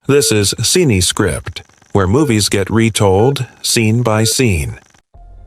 This is Cine Script, where movies get retold, scene by scene.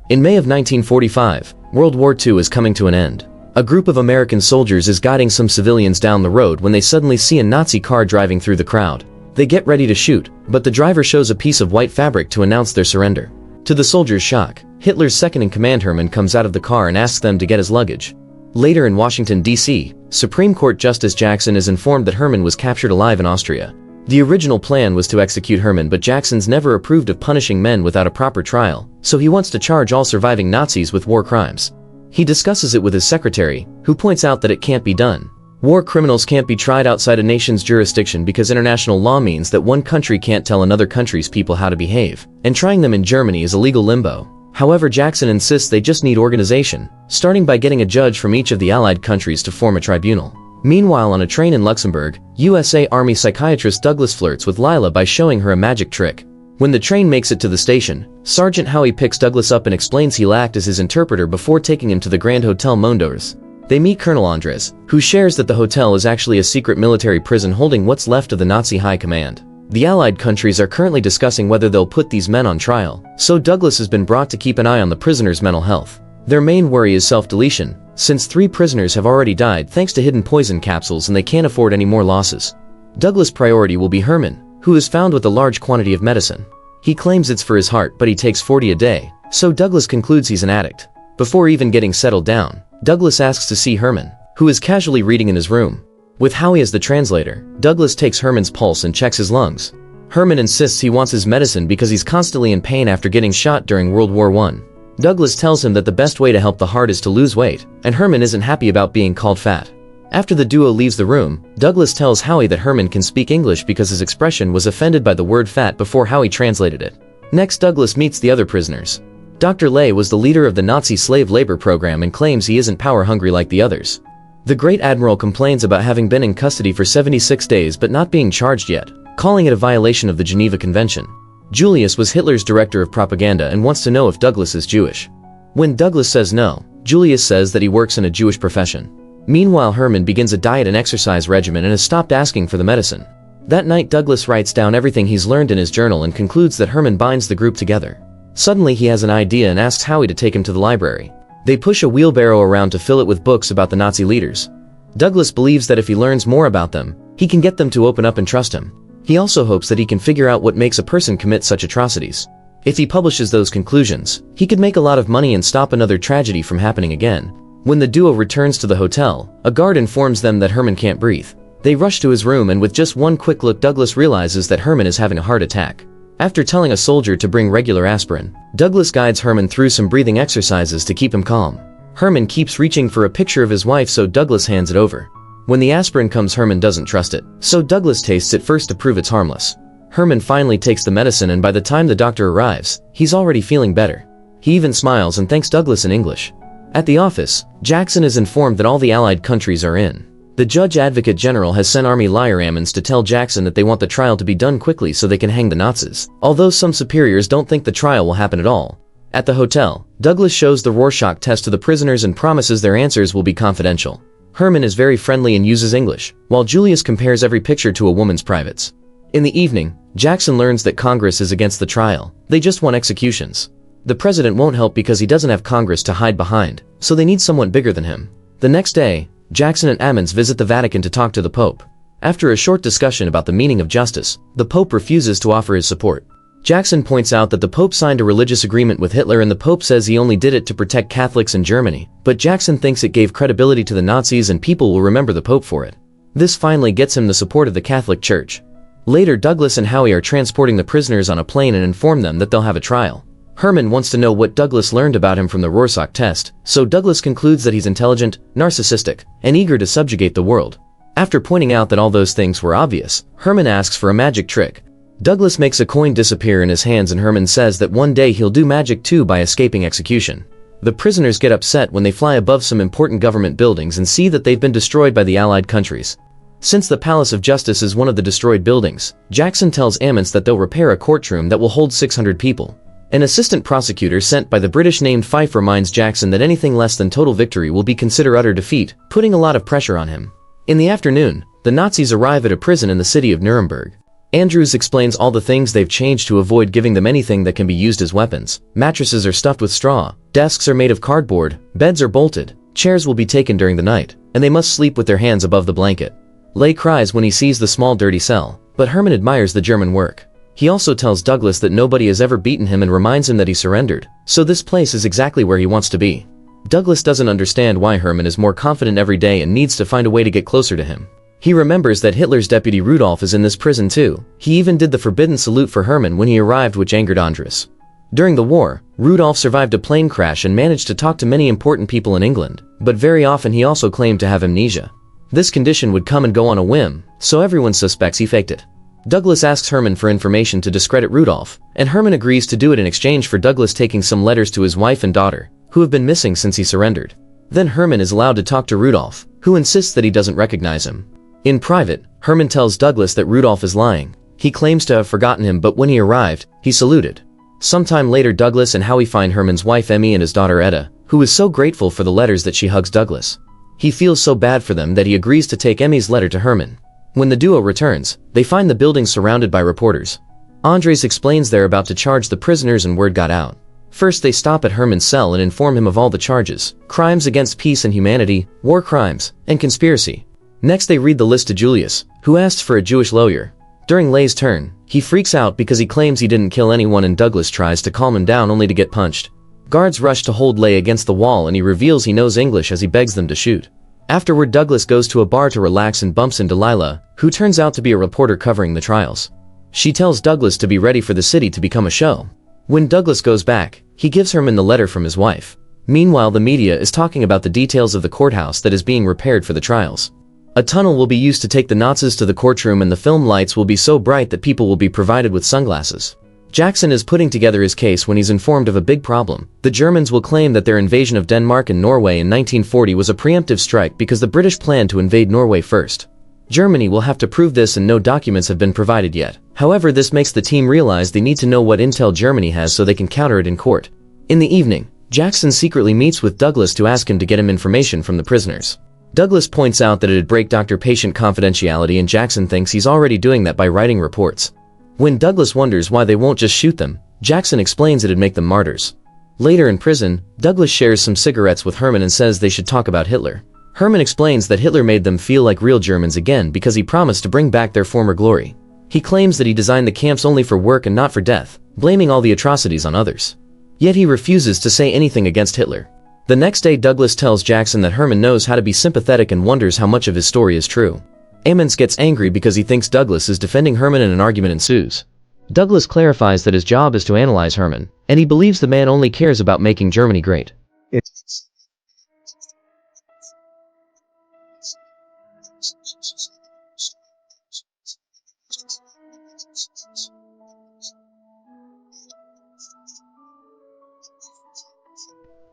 In May of 1945, World War II is coming to an end. A group of American soldiers is guiding some civilians down the road when they suddenly see a Nazi car driving through the crowd. They get ready to shoot, but the driver shows a piece of white fabric to announce their surrender. To the soldiers' shock, Hitler's second-in-command Hermann comes out of the car and asks them to get his luggage. Later in Washington, D.C., Supreme Court Justice Jackson is informed that Hermann was captured alive in Austria. The original plan was to execute Hermann, but Jackson's never approved of punishing men without a proper trial, so he wants to charge all surviving Nazis with war crimes. He discusses it with his secretary, who points out that it can't be done. War criminals can't be tried outside a nation's jurisdiction because international law means that one country can't tell another country's people how to behave, and trying them in Germany is a legal limbo. However, Jackson insists they just need organization, starting by getting a judge from each of the Allied countries to form a tribunal. Meanwhile, on a train in Luxembourg, USA Army psychiatrist Douglas flirts with Lila by showing her a magic trick. When the train makes it to the station, Sergeant Howie picks Douglas up and explains he'll act as his interpreter before taking him to the Grand Hotel Mondors. They meet Colonel Andres, who shares that the hotel is actually a secret military prison holding what's left of the Nazi high command. The Allied countries are currently discussing whether they'll put these men on trial, so Douglas has been brought to keep an eye on the prisoners' mental health. Their main worry is self-deletion, since 3 prisoners have already died thanks to hidden poison capsules and they can't afford any more losses. Douglas' priority will be Hermann, who is found with a large quantity of medicine. He claims it's for his heart, but he takes 40 a day, so Douglas concludes he's an addict. Before even getting settled down, Douglas asks to see Hermann, who is casually reading in his room. With Howie as the translator, Douglas takes Hermann's pulse and checks his lungs. Hermann insists he wants his medicine because he's constantly in pain after getting shot during World War I. Douglas tells him that the best way to help the heart is to lose weight, and Hermann isn't happy about being called fat. After the duo leaves the room, Douglas tells Howie that Hermann can speak English because his expression was offended by the word fat before Howie translated it. Next, Douglas meets the other prisoners. Dr. Ley was the leader of the Nazi slave labor program and claims he isn't power-hungry like the others. The Great Admiral complains about having been in custody for 76 days but not being charged yet, calling it a violation of the Geneva Convention. Julius was Hitler's director of propaganda and wants to know if Douglas is Jewish. When Douglas says no, Julius says that he works in a Jewish profession. Meanwhile, Hermann begins a diet and exercise regimen and has stopped asking for the medicine. That night, Douglas writes down everything he's learned in his journal and concludes that Hermann binds the group together. Suddenly, he has an idea and asks Howie to take him to the library. They push a wheelbarrow around to fill it with books about the Nazi leaders. Douglas believes that if he learns more about them, he can get them to open up and trust him. He also hopes that he can figure out what makes a person commit such atrocities. If he publishes those conclusions, he could make a lot of money and stop another tragedy from happening again. When the duo returns to the hotel, a guard informs them that Hermann can't breathe. They rush to his room and with just one quick look, Douglas realizes that Hermann is having a heart attack. After telling a soldier to bring regular aspirin, Douglas guides Hermann through some breathing exercises to keep him calm. Hermann keeps reaching for a picture of his wife, so Douglas hands it over. When the aspirin comes, Hermann doesn't trust it, so Douglas tastes it first to prove it's harmless. Hermann finally takes the medicine, and by the time the doctor arrives, he's already feeling better. He even smiles and thanks Douglas in English. At the office, Jackson is informed that all the Allied countries are in. The Judge Advocate General has sent Army liar-ammons to tell Jackson that they want the trial to be done quickly so they can hang the Nazis, although some superiors don't think the trial will happen at all. At the hotel, Douglas shows the Rorschach test to the prisoners and promises their answers will be confidential. Hermann is very friendly and uses English, while Julius compares every picture to a woman's privates. In the evening, Jackson learns that Congress is against the trial. They just want executions. The president won't help because he doesn't have Congress to hide behind, so they need someone bigger than him. The next day, Jackson and Ammons visit the Vatican to talk to the Pope. After a short discussion about the meaning of justice, the Pope refuses to offer his support. Jackson points out that the Pope signed a religious agreement with Hitler and the Pope says he only did it to protect Catholics in Germany, but Jackson thinks it gave credibility to the Nazis and people will remember the Pope for it. This finally gets him the support of the Catholic Church. Later, Douglas and Howie are transporting the prisoners on a plane and inform them that they'll have a trial. Hermann wants to know what Douglas learned about him from the Rorschach test, so Douglas concludes that he's intelligent, narcissistic, and eager to subjugate the world. After pointing out that all those things were obvious, Hermann asks for a magic trick. Douglas makes a coin disappear in his hands and Hermann says that one day he'll do magic too by escaping execution. The prisoners get upset when they fly above some important government buildings and see that they've been destroyed by the Allied countries. Since the Palace of Justice is one of the destroyed buildings, Jackson tells Ammons that they'll repair a courtroom that will hold 600 people. An assistant prosecutor sent by the British named Fife reminds Jackson that anything less than total victory will be considered utter defeat, putting a lot of pressure on him. In the afternoon, the Nazis arrive at a prison in the city of Nuremberg. Andrews explains all the things they've changed to avoid giving them anything that can be used as weapons. Mattresses are stuffed with straw, desks are made of cardboard, beds are bolted, chairs will be taken during the night, and they must sleep with their hands above the blanket. Leigh cries when he sees the small dirty cell, but Hermann admires the German work. He also tells Douglas that nobody has ever beaten him and reminds him that he surrendered, so this place is exactly where he wants to be. Douglas doesn't understand why Hermann is more confident every day and needs to find a way to get closer to him. He remembers that Hitler's deputy Rudolf is in this prison too. He even did the forbidden salute for Hermann when he arrived, which angered Andrews. During the war, Rudolf survived a plane crash and managed to talk to many important people in England, but very often he also claimed to have amnesia. This condition would come and go on a whim, so everyone suspects he faked it. Douglas asks Hermann for information to discredit Rudolf, and Hermann agrees to do it in exchange for Douglas taking some letters to his wife and daughter, who have been missing since he surrendered. Then Hermann is allowed to talk to Rudolf, who insists that he doesn't recognize him. In private, Hermann tells Douglas that Rudolf is lying. He claims to have forgotten him, but when he arrived, he saluted. Sometime later, Douglas and Howie find Hermann's wife Emmy and his daughter Etta, who is so grateful for the letters that she hugs Douglas. He feels so bad for them that he agrees to take Emmy's letter to Hermann. When the duo returns, they find the building surrounded by reporters. Andres explains they're about to charge the prisoners and word got out. First they stop at Hermann's cell and inform him of all the charges: crimes against peace and humanity, war crimes, and conspiracy. Next they read the list to Julius, who asks for a Jewish lawyer. During Leigh's turn, he freaks out because he claims he didn't kill anyone and Douglas tries to calm him down only to get punched. Guards rush to hold Leigh against the wall and he reveals he knows English as he begs them to shoot. Afterward, Douglas goes to a bar to relax and bumps into Lila, who turns out to be a reporter covering the trials. She tells Douglas to be ready for the city to become a show. When Douglas goes back, he gives Hermann the letter from his wife. Meanwhile, the media is talking about the details of the courthouse that is being repaired for the trials. A tunnel will be used to take the Nazis to the courtroom and the film lights will be so bright that people will be provided with sunglasses. Jackson is putting together his case when he's informed of a big problem. The Germans will claim that their invasion of Denmark and Norway in 1940 was a preemptive strike because the British planned to invade Norway first. Germany will have to prove this and no documents have been provided yet. However, this makes the team realize they need to know what intel Germany has so they can counter it in court. In the evening, Jackson secretly meets with Douglas to ask him to get him information from the prisoners. Douglas points out that it'd break doctor-patient confidentiality and Jackson thinks he's already doing that by writing reports. When Douglas wonders why they won't just shoot them, Jackson explains it'd make them martyrs. Later in prison, Douglas shares some cigarettes with Hermann and says they should talk about Hitler. Hermann explains that Hitler made them feel like real Germans again because he promised to bring back their former glory. He claims that he designed the camps only for work and not for death, blaming all the atrocities on others. Yet he refuses to say anything against Hitler. The next day, Douglas tells Jackson that Hermann knows how to be sympathetic and wonders how much of his story is true. Ammons gets angry because he thinks Douglas is defending Hermann and an argument ensues. Douglas clarifies that his job is to analyze Hermann, and he believes the man only cares about making Germany great.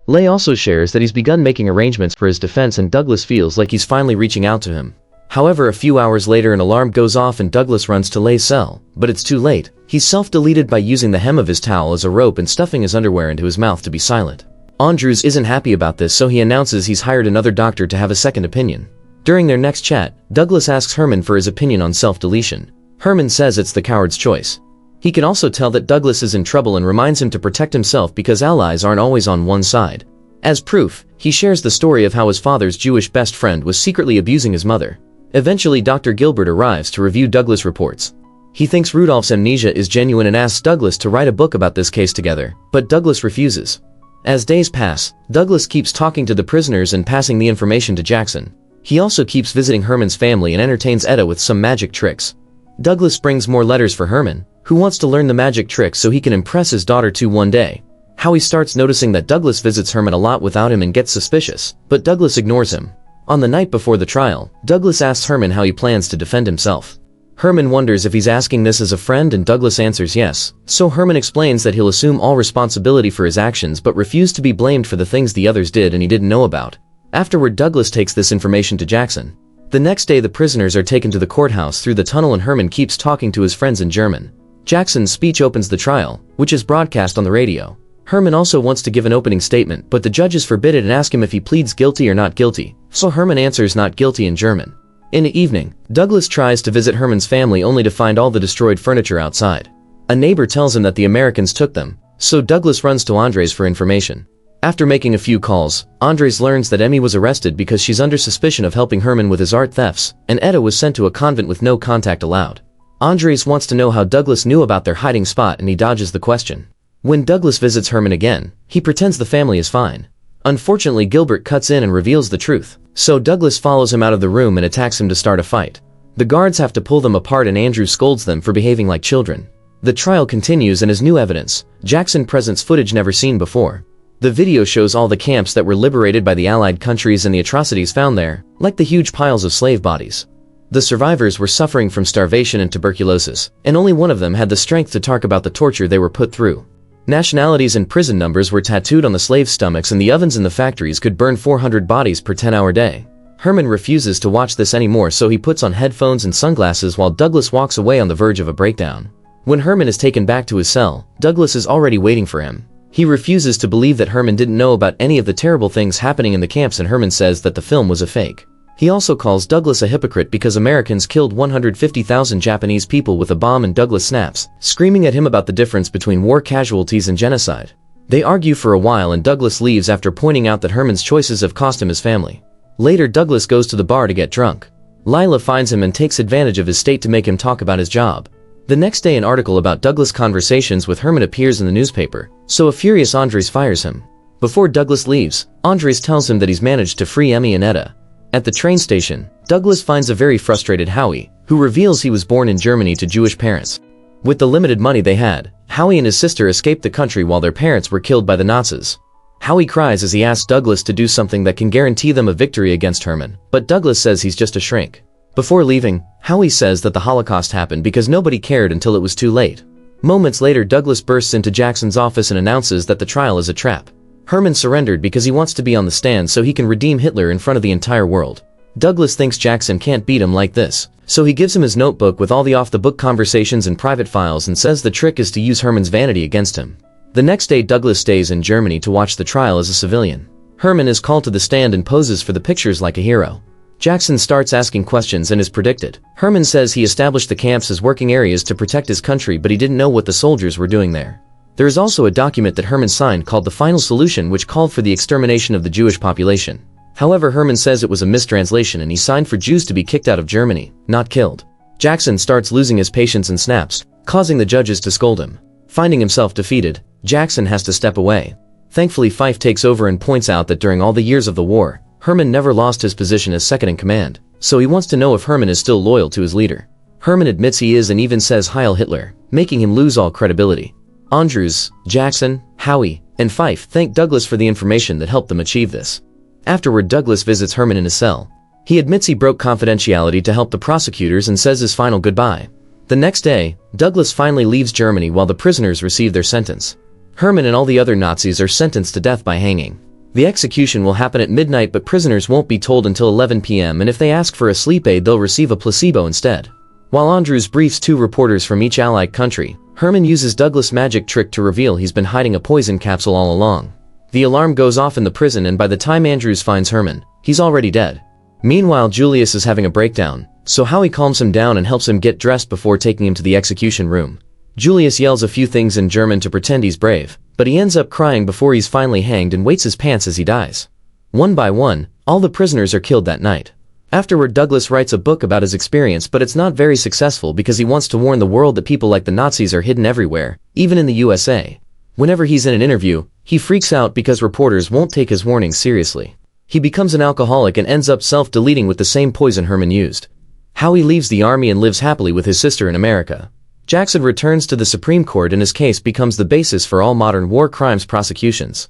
Leigh also shares that he's begun making arrangements for his defense and Douglas feels like he's finally reaching out to him. However, a few hours later an alarm goes off and Douglas runs to Leigh's cell, but it's too late. He's self-deleted by using the hem of his towel as a rope and stuffing his underwear into his mouth to be silent. Andrews isn't happy about this, so he announces he's hired another doctor to have a second opinion. During their next chat, Douglas asks Hermann for his opinion on self-deletion. Hermann says it's the coward's choice. He can also tell that Douglas is in trouble and reminds him to protect himself because allies aren't always on one side. As proof, he shares the story of how his father's Jewish best friend was secretly abusing his mother. Eventually, Dr. Gilbert arrives to review Douglas' reports. He thinks Rudolph's amnesia is genuine and asks Douglas to write a book about this case together, but Douglas refuses. As days pass, Douglas keeps talking to the prisoners and passing the information to Jackson. He also keeps visiting Hermann's family and entertains Etta with some magic tricks. Douglas brings more letters for Hermann, who wants to learn the magic tricks so he can impress his daughter too one day. Howie starts noticing that Douglas visits Hermann a lot without him and gets suspicious, but Douglas ignores him. On the night before the trial, Douglas asks Hermann how he plans to defend himself. Hermann wonders if he's asking this as a friend and Douglas answers yes, so Hermann explains that he'll assume all responsibility for his actions but refuse to be blamed for the things the others did and he didn't know about. Afterward, Douglas takes this information to Jackson. The next day the prisoners are taken to the courthouse through the tunnel and Hermann keeps talking to his friends in German. Jackson's speech opens the trial, which is broadcast on the radio. Hermann also wants to give an opening statement, but the judges forbid it and ask him if he pleads guilty or not guilty, so Hermann answers not guilty in German. In the evening, Douglas tries to visit Hermann's family only to find all the destroyed furniture outside. A neighbor tells him that the Americans took them, so Douglas runs to Andres for information. After making a few calls, Andres learns that Emmy was arrested because she's under suspicion of helping Hermann with his art thefts, and Etta was sent to a convent with no contact allowed. Andres wants to know how Douglas knew about their hiding spot and he dodges the question. When Douglas visits Hermann again, he pretends the family is fine. Unfortunately, Gilbert cuts in and reveals the truth, so Douglas follows him out of the room and attacks him to start a fight. The guards have to pull them apart and Andrew scolds them for behaving like children. The trial continues and as new evidence, Jackson presents footage never seen before. The video shows all the camps that were liberated by the Allied countries and the atrocities found there, like the huge piles of slave bodies. The survivors were suffering from starvation and tuberculosis, and only one of them had the strength to talk about the torture they were put through. Nationalities and prison numbers were tattooed on the slaves' stomachs and the ovens in the factories could burn 400 bodies per 10-hour day. Hermann refuses to watch this anymore, so he puts on headphones and sunglasses while Douglas walks away on the verge of a breakdown. When Hermann is taken back to his cell, Douglas is already waiting for him. He refuses to believe that Hermann didn't know about any of the terrible things happening in the camps, and Hermann says that the film was a fake. He also calls Douglas a hypocrite because Americans killed 150,000 Japanese people with a bomb, and Douglas snaps, screaming at him about the difference between war casualties and genocide. They argue for a while and Douglas leaves after pointing out that Hermann's choices have cost him his family. Later, Douglas goes to the bar to get drunk. Lila finds him and takes advantage of his state to make him talk about his job. The next day, an article about Douglas' conversations with Hermann appears in the newspaper, so a furious Andres fires him. Before Douglas leaves, Andres tells him that he's managed to free Emmy and Etta. At the train station, Douglas finds a very frustrated Howie, who reveals he was born in Germany to Jewish parents. With the limited money they had, Howie and his sister escaped the country while their parents were killed by the Nazis. Howie cries as he asks Douglas to do something that can guarantee them a victory against Hermann, but Douglas says he's just a shrink. Before leaving, Howie says that the Holocaust happened because nobody cared until it was too late. Moments later, Douglas bursts into Jackson's office and announces that the trial is a trap. Hermann surrendered because he wants to be on the stand so he can redeem Hitler in front of the entire world. Douglas thinks Jackson can't beat him like this, so he gives him his notebook with all the off-the-book conversations and private files and says the trick is to use Hermann's vanity against him. The next day, Douglas stays in Germany to watch the trial as a civilian. Hermann is called to the stand and poses for the pictures like a hero. Jackson starts asking questions and is predicted. Hermann says he established the camps as working areas to protect his country, but he didn't know what the soldiers were doing there. There is also a document that Hermann signed called the Final Solution, which called for the extermination of the Jewish population. However, Hermann says it was a mistranslation and he signed for Jews to be kicked out of Germany, not killed. Jackson starts losing his patience and snaps, causing the judges to scold him. Finding himself defeated, Jackson has to step away. Thankfully, Fife takes over and points out that during all the years of the war, Hermann never lost his position as second-in-command, so he wants to know if Hermann is still loyal to his leader. Hermann admits he is and even says Heil Hitler, making him lose all credibility. Andrews, Jackson, Howie, and Fife thank Douglas for the information that helped them achieve this. Afterward, Douglas visits Hermann in his cell. He admits he broke confidentiality to help the prosecutors and says his final goodbye. The next day, Douglas finally leaves Germany while the prisoners receive their sentence. Hermann and all the other Nazis are sentenced to death by hanging. The execution will happen at midnight, but prisoners won't be told until 11 p.m. and if they ask for a sleep aid, they'll receive a placebo instead. While Andrews briefs 2 reporters from each Allied country, Hermann uses Douglas' magic trick to reveal he's been hiding a poison capsule all along. The alarm goes off in the prison and by the time Andrews finds Hermann, he's already dead. Meanwhile, Julius is having a breakdown, so Howie calms him down and helps him get dressed before taking him to the execution room. Julius yells a few things in German to pretend he's brave, but he ends up crying before he's finally hanged and waits his pants as he dies. One by one, all the prisoners are killed that night. Afterward, Douglas writes a book about his experience, but it's not very successful because he wants to warn the world that people like the Nazis are hidden everywhere, even in the USA. Whenever he's in an interview, he freaks out because reporters won't take his warnings seriously. He becomes an alcoholic and ends up self-deleting with the same poison Hermann used. Howie leaves the army and lives happily with his sister in America. Jackson returns to the Supreme Court and his case becomes the basis for all modern war crimes prosecutions.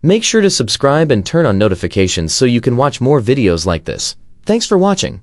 Make sure to subscribe and turn on notifications so you can watch more videos like this. Thanks for watching.